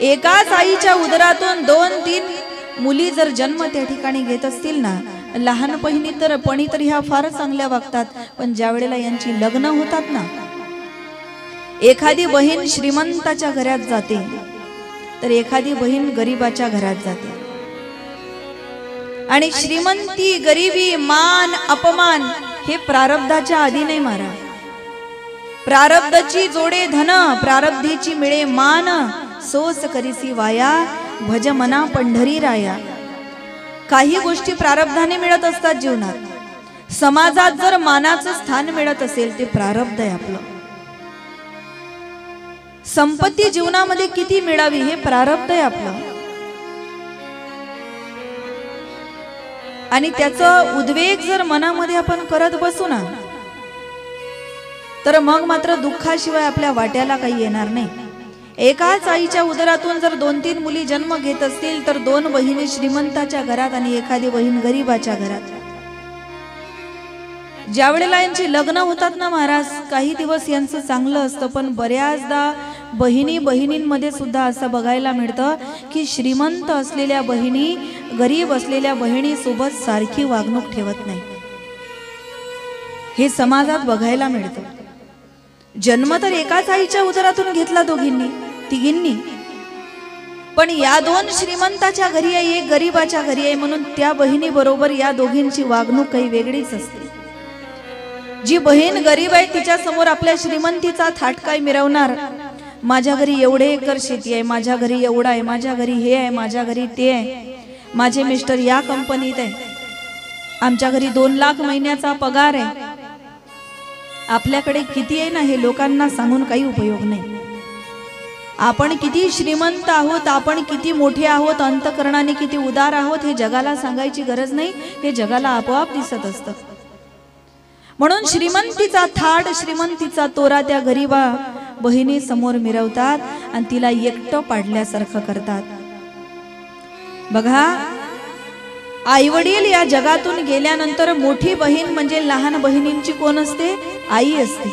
एकाच आईच्या उदरातून 2-3 मुली जर जन्म त्या ठिकाणी घेत असतील ना, लहानपणी तर ह्या फार चांगल्या वागतात, पण ज्या वेळेला यांची लग्न होतात ना, एखादी बहीण श्रीमंताच्या घरात जाते तर एखादी बहीण गरीबाच्या घरात जाते. आणि श्रीमंती गरिबी मान अपमान हे प्रारब्धाच्या आधी नाही मारा. प्रारब्धची जोडे धन, प्रारब्धीची मिळे मान, सोस करीसी वाया, भज मना पंढरी राया. काही गोष्टी प्रारब्धाने मिळत असतात जीवनात. समाजात जर मानाचं स्थान मिळत असेल ते प्रारब्ध आहे आपलं. संपत्ती जीवनामध्ये किती मिळावी हे प्रारब्ध आहे आपलं. आणि त्याचं उद्वेग जर मनामध्ये आपण करत बसू ना, तर मग मात्र दुःखाशिवाय आपल्या वाट्याला काही येणार नाही. एकाच आईच्या उदरातून जर 2-3 मुली जन्म घेत असतील तर 2 बहिणी श्रीमंताच्या घरात आणि एखादी बहीण गरीबाच्या घरात. ज्या वेळेला यांची लग्न होतात ना महाराज, काही दिवस यांचं चांगलं असतं, पण बऱ्याचदा बहिणींमध्ये सुद्धा असं बघायला मिळतं की श्रीमंत असलेल्या बहिणी गरीब असलेल्या बहिणी सोबत सारखी वागणूक ठेवत नाही. हे समाजात बघायला मिळतं. जन्म तर एकाच आईच्या उदरातून घेतला तिघींनी, पण या 2 श्रीमंताच्या घरी आहे, एक गरीबाच्या घरी आहे, म्हणून त्या बहिणी बरोबर या दोघींची वागणूक काही वेगळीच असते. जी बहीण गरीब आहे तिच्या समोर आपल्या श्रीमंतीचा थाट काय मिरवणार. माझ्या घरी एवढे एकर शेती आहे, माझ्या घरी एवढा आहे, माझ्या घरी हे आहे, माझ्या घरी ते आहे, माझे मिस्टर या कंपनीत आहे, आमच्या घरी 2 लाख महिन्याचा पगार आहे. आपल्याकडे किती आहे ना हे लोकांना सांगून काही उपयोग नाही. आपण किती श्रीमंत आहोत, आपण किती मोठे आहोत, अंतःकरणाने किती उदार आहोत हे जगाला सांगायची गरज नाही. हे जगाला आपोआप दिसत असतं. म्हणून श्रीमंतीचा थाट, श्रीमंतीचा तोरा त्या गरीबा बहिणी समोर मिरवतात आणि तिला एकटं पाडल्यासारखं करतात. बघा, आईवडील या जगातून गेल्यानंतर मोठी बहीण म्हणजे लहान बहिणींची कोण असते? आई असते.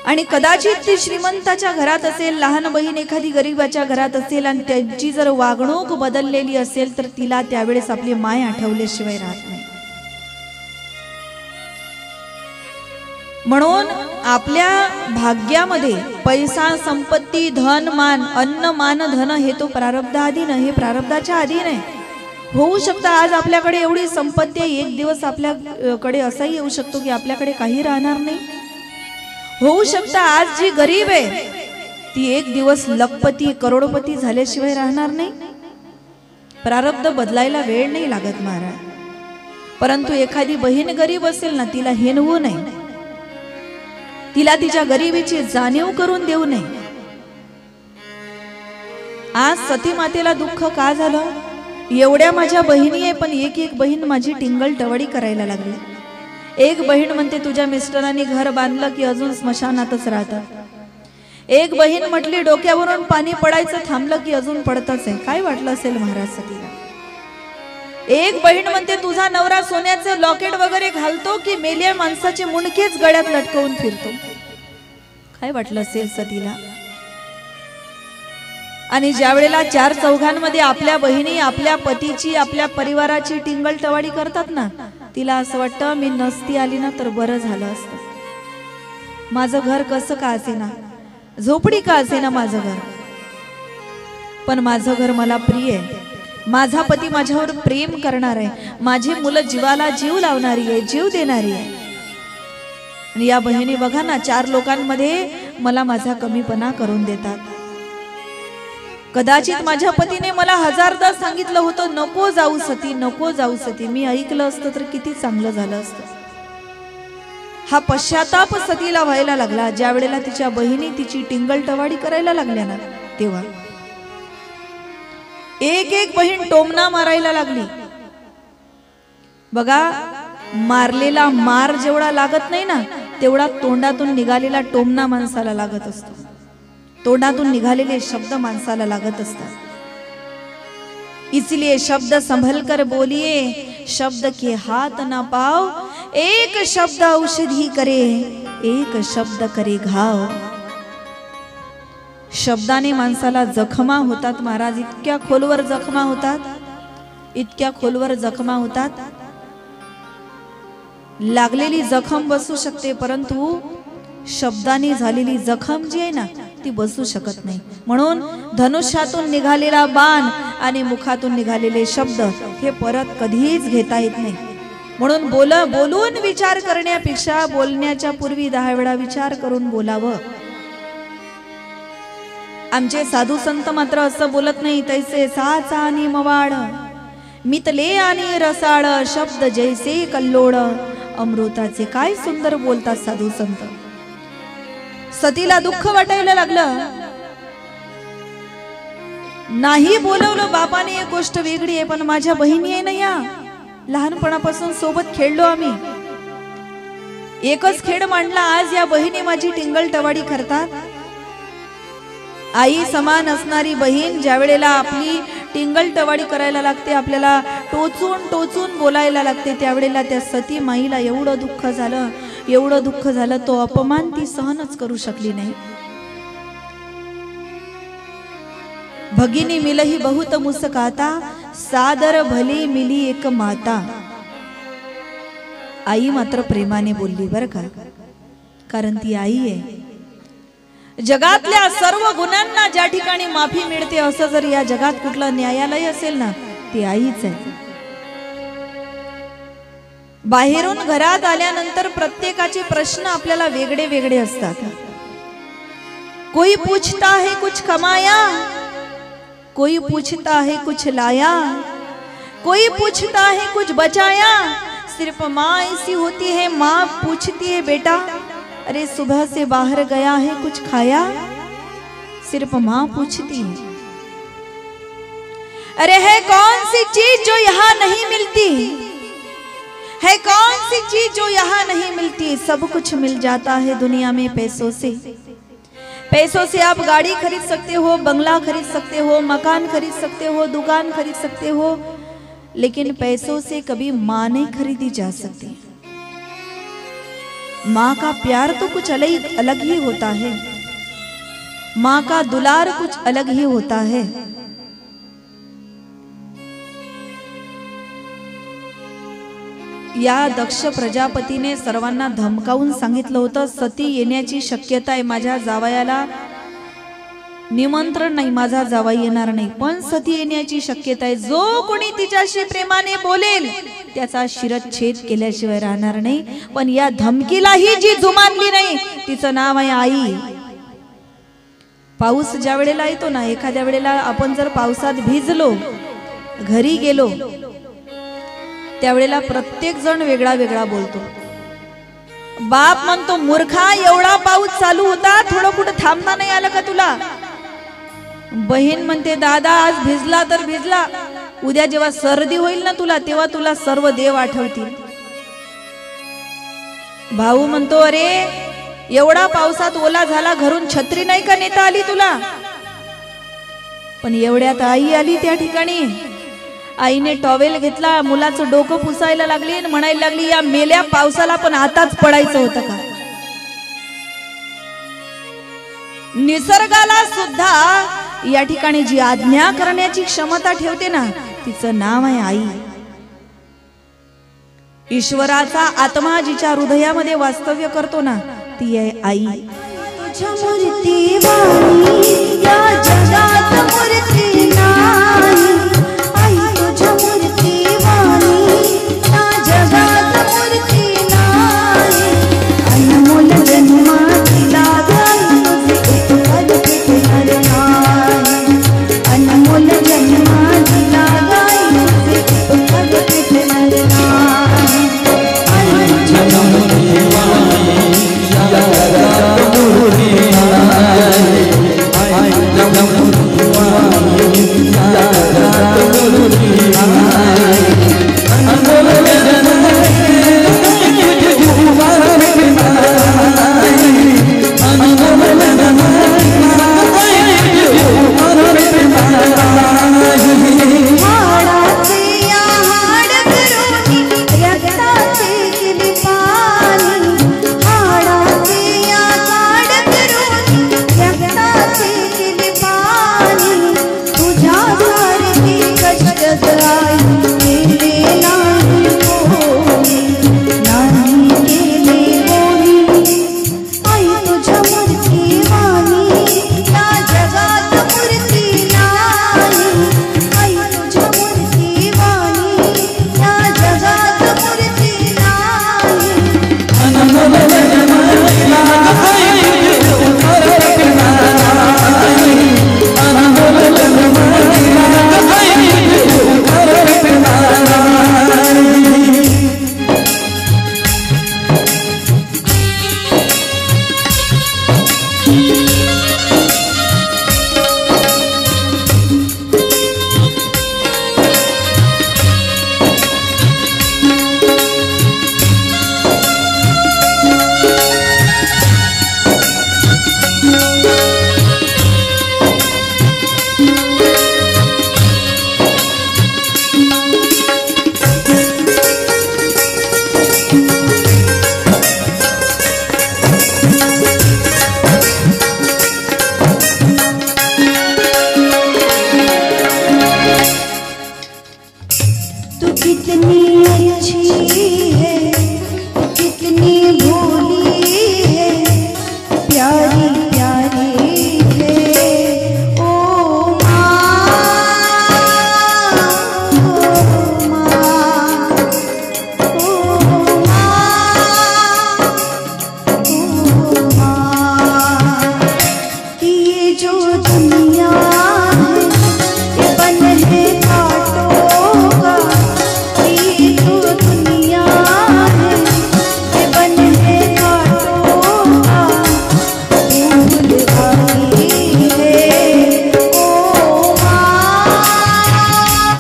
आणि कदाचित ती श्रीमंताच्या घरात असेल, लहान बहीण एखादी गरीबाच्या घरात असेल आणि त्यांची जर वागणूक बदललेली असेल तर तिला त्यावेळेस आपली माय आठवल्याशिवाय राहत नाही. म्हणून आपल्या भाग्यामध्ये पैसा, संपत्ती, धन, मान, अन्न, मान, धन हे तो प्रारब्धाधीन, हे प्रारब्धाच्या अधीन आहे. होऊ शकतं आज आपल्याकडे एवढी संपत्ती आहे, एक दिवस आपल्याकडे असाही येऊ शकतो की आपल्याकडे काही राहणार नाही. होऊ शकतं आज जी गरीब आहे ती एक दिवस लखपती, करोडपती झाल्याशिवाय राहणार नाही. प्रारब्ध बदलायला वेळ नाही लागत महाराज. परंतु एखादी बहीण गरीब असेल ना, तिला हेनवू नये, तिला तिच्या गरिबीची जाणीव करून देऊ नये. आज सती मातेला दुःख का झालं? एवढ्या माझ्या बहिणी आहे पण एक बहीण माझी टिंगल टवडी करायला लागली. एक बहीण म्हणते तुझ्या मिस्टरांनी घर बांधलं की अजून स्मशानातच राहतात. एक बहीण म्हटली डोक्यावरून पाणी पडायचं थांबलं की अजून पडतच आहे. काय वाटलं असेल महाराज सतीला? एक बहीण म्हणते तुझा नवरा सोन्याचं लॉकेट वगैरे घालतो की मेल्या माणसाचे मुंडकेच गळ्यात लटकवून फिरतो. काय वाटलं असेल सतीला? आणि ज्या वेळेला 4 चौघांमध्ये आपल्या बहिणी आपल्या पतीची, आपल्या परिवाराची टिंगल टवाडी करतात ना, तिला असं वाटतं मी नसती आली ना तर बरं झालं असतं. माझं घर कसं का असेना, झोपडी का असेना माझं घर, पण माझं घर मला प्रिय आहे. माझा पती माझ्यावर प्रेम करणार आहे, माझी मुलं जीवाला जीव लावणारी आहे, जीव देणारी आहे. आणि या बहिणी बघा ना, 4 लोकांमध्ये मला माझा कमीपणा करून देतात. कदाचित माझ्या पतीने मला 1000दा सांगितलं होतं नको जाऊ सती, नको जाऊ सती, मी ऐकलं असतं तर किती चांगलं झालं असतं. हा पश्चाताप सतीला व्हायला लागला ज्या वेळेला तिच्या बहिणी तिची टिंगल टवाडी करायला लागल्या ना, तेव्हा एक बहीण टोमणा मारायला लागली. बघा, मारलेला मार जेवढा लागत नाही ना तेवढा तोंडातून निघालेला टोमणा माणसाला लागत असतो. तोंडातून निघालेले शब्द माणसाला लागत असतात. इसलिए शब्द संभल कर बोलिए, शब्द के हाथ ना पाओ, एक शब्द औषधि करे, एक शब्द करे घाव. शब्दाने माणसाला जखमा होतात महाराज, इतक्या खोलवर जखमा होतात, इतक्या खोलवर जखमा होतात. लागलेली जखम बसू शकते, परंतु शब्दाने झालेली जखम जी आहे ना ती बसू शकत नाही. म्हणून धनुष्यातून निघालेला बाण आणि मुखातून निघालेले शब्द हे परत कधीच घेता येत नाही. म्हणून बोलून विचार करण्यापेक्षा बोलण्याच्या पूर्वी 10 वेळा विचार करून बोलावं. आमचे साधू संत मात्र असं बोलत नाही, तैसे साचा आणि मवाड, मितले आणि रसाळ, शब्द जैसे कल्लोळ. अमृताचे काय सुंदर बोलतात साधू संत. सतीला दुःख वाटायला लागलं, नाही बोलवलं बापाने, एक गोष्ट वेगळी आहे, पण माझ्या बहिणी आहे ना या, लहानपणापासून सोबत खेळलो आम्ही, एकच खेळ मांडला, आज या बहिणी माझी टिंगल टवाडी करतात. आई समान असणारी बहीण ज्या वेळेला आपली टिंगल टवाडी करायला लागते, आपल्याला टोचून टोचून बोलायला लागते, त्यावेळेला त्या सती माईला एवढं दुःख झालं, एवढं दुःख झालं, तो अपमान ती सहनच करू शकली नाही. भगिनी मिलही बहुत मुस्काता, सादर भली मिली एक माता. आई मात्र प्रेमाने बोलली बरं का, कारण ती आई आहे. जगातल्या सर्व गुन्ह्यांना ज्या ठिकाणी माफी मिळते, असं जर या जगात कुठलं न्यायालय असेल ना, ती आईच आहे. बाहेरून घरात आल्यानंतर प्रत्येकाचे प्रश्न आपल्याला वेगळे वेगळे असतात. कोई पूछता है कुछ कमाया, कोई पूछता है कुछ लाया, कोई पूछता है कुछ बचाया. सिर्फ माँ ऐसी होती है, माँ पूछती है बेटा अरे सुबह से बाहर गया है कुछ खाया. सिर्फ माँ पूछती है अरे है कौन सी चीज जो यहाँ नहीं मिलती, है कौन सी चीज जो यहाँ नहीं मिलती. सब कुछ मिल जाता है दुनिया में पैसों से. पैसों से आप गाड़ी खरीद सकते हो, बंगला खरीद सकते हो, मकान खरीद सकते हो, दुकान खरीद सकते हो, लेकिन पैसों से कभी माँ नहीं खरीदी जा सकती. माँ का प्यार तो कुछ अलग ही होता है, माँ का दुलार कुछ अलग ही होता है. या दक्ष प्रजापतीने सर्वांना धमकावून सांगितलं होतं, सती येण्याची शक्यता आहे, माझ्या जावयाला निमंत्रण नाही, माझा जावई येणार नाही, पण सती येण्याची शक्यता आहे. जो कोणी तिच्याशी प्रेमाने बोलेल त्याचा शिरच्छेद केल्याशिवाय राहणार नाही. पण या धमकीलाही जी जुमानली नाही, तिचं नाव आहे आई. पाऊस ज्या वेळेला येतो ना, एखाद्या वेळेला आपण जर पावसात भिजलो, घरी गेलो, त्यावेळेला प्रत्येक जण वेगळा वेगळा बोलतो. बाप म्हणतो मूर्खा, एवढा पाऊस चालू होता, थोडं कुठं थांबता नाही आलं का तुला. बहीण म्हणते दादा आज भिजला तर भिजला, उद्या जेव्हा सर्दी होईल ना तुला, तेव्हा तुला सर्व देव आठवतील. भाऊ म्हणतो अरे एवढा पावसात ओला झाला, घरून छत्री नाही का नेता आली तुला. पण एवढ्यात आई आली त्या ठिकाणी. आईने टॉवेल घेतला, मुलाचं डोकं पुसायला लागली आणि म्हणायला लागली या मेल्या पावसाला पण आताच पडायचं होतं का. निसर्गाला सुद्धा या ठिकाणी जी आज्ञा करण्याची क्षमता ठेवते ना, तिचं नाव आहे आई. ईश्वराचा आत्मा जिच्या हृदयामध्ये वास्तव्य करतो ना, ती आहे आई. तुझ्या मूर्ती वाणी या जगात मूर्ती नाही, आई तुझ्या मूर्ती वाणी या जगात मूर्ती नाही. अनमोल जन्मातीला गाई तुझे एक पद भेटणार नाही, अनमोल जन्मातीला गाई तुझे एक पद भेटणार नाही. या जगात मूर्ती नाही, आई तुझ्या मैया